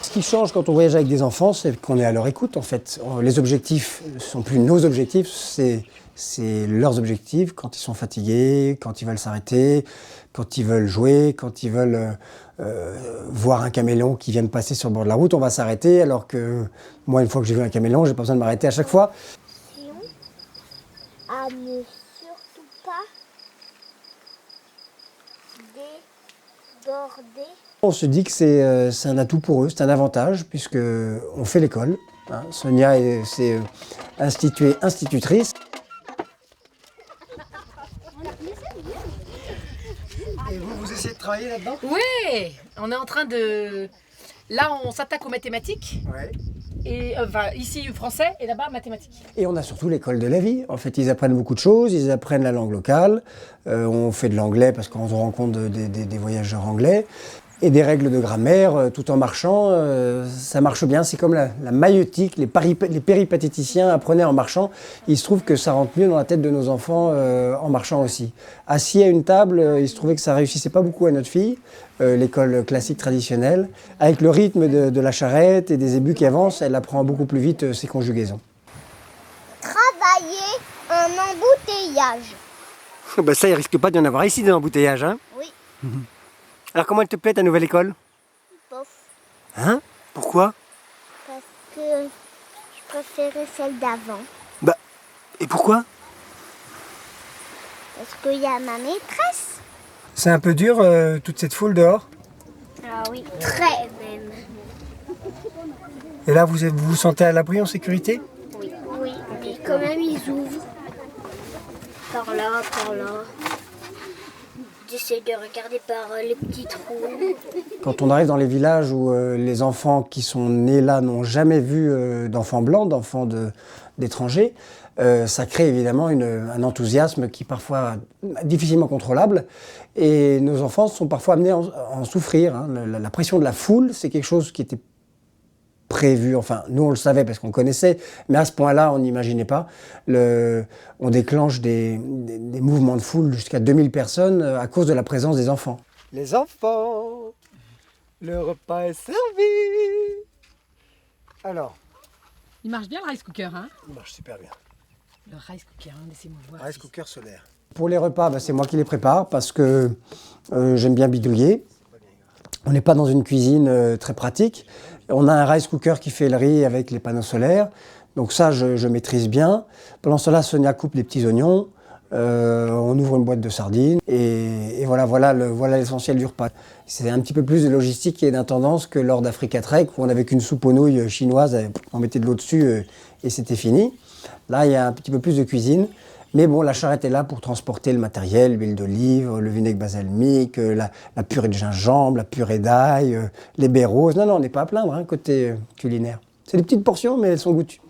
Ce qui change quand on voyage avec des enfants, c'est qu'on est à leur écoute en fait. Les objectifs ne sont plus nos objectifs, c'est leurs objectifs quand ils sont fatigués, quand ils veulent s'arrêter, quand ils veulent jouer, quand ils veulent voir un caméléon qui vient de passer sur le bord de la route, on va s'arrêter, alors que moi, une fois que j'ai vu un caméléon, j'ai pas besoin de m'arrêter à chaque fois. À ne surtout pas déborder. On se dit que c'est un atout pour eux, c'est un avantage, puisqu'on fait l'école. Hein. Sonia s'est institutrice. Et vous essayez de travailler là-dedans? Oui, on est en train de... Là, on s'attaque aux mathématiques. Ouais. Et, enfin, ici, français, et là-bas, mathématiques. Et on a surtout l'école de la vie. En fait, ils apprennent beaucoup de choses, ils apprennent la langue locale. On fait de l'anglais parce qu'on se rencontre des voyageurs anglais. Et des règles de grammaire, tout en marchant, ça marche bien. C'est comme la maïeutique, les péripatéticiens apprenaient en marchant. Il se trouve que ça rentre mieux dans la tête de nos enfants en marchant aussi. Assis à une table, il se trouvait que ça réussissait pas beaucoup à notre fille, l'école classique traditionnelle. Avec le rythme de la charrette et des ébus qui avancent, elle apprend beaucoup plus vite ses conjugaisons. Travailler un embouteillage. Ben ça, il risque pas d'y en avoir ici des embouteillages, hein? Oui. Alors comment elle te plaît ta nouvelle école? Bof. Hein? Pourquoi? Parce que je préférais celle d'avant. Bah, et pourquoi? Parce qu'il y a ma maîtresse. C'est un peu dur, toute cette foule dehors. Ah oui, très même. Et là, vous vous sentez à l'abri, en sécurité? Oui, oui, mais quand même ils ouvrent. Par là, par là. J'essaie de regarder par les petits trous. Quand on arrive dans les villages où les enfants qui sont nés là n'ont jamais vu d'enfants blancs, d'enfants d'étrangers, ça crée évidemment un enthousiasme qui est parfois difficilement contrôlable. Et nos enfants sont parfois amenés à en souffrir. Hein. La pression de la foule, c'est quelque chose qui était prévu, enfin nous on le savait parce qu'on connaissait, mais à ce point-là on n'imaginait pas. On déclenche des mouvements de foule jusqu'à 2000 personnes à cause de la présence des enfants. Les enfants, le repas est servi. Alors, Il marche bien le rice cooker, hein? il marche super bien. Le rice cooker, hein, laissez-moi voir. Rice cooker solaire. Pour les repas, c'est moi qui les prépare parce que j'aime bien bidouiller. On n'est pas dans une cuisine très pratique. On a un rice cooker qui fait le riz avec les panneaux solaires. Donc ça, je maîtrise bien. Pendant cela, Sonia coupe les petits oignons. On ouvre une boîte de sardines. Et voilà l'essentiel du repas. C'est un petit peu plus de logistique et d'intendance que lors d'Africa Trek, où on n'avait qu'une soupe aux nouilles chinoise. On mettait de l'eau dessus et c'était fini. Là, il y a un petit peu plus de cuisine. Mais bon, la charrette est là pour transporter le matériel, l'huile d'olive, le vinaigre balsamique, la purée de gingembre, la purée d'ail, les baies roses. Non, on n'est pas à plaindre, hein, côté culinaire. C'est des petites portions, mais elles sont goûtues.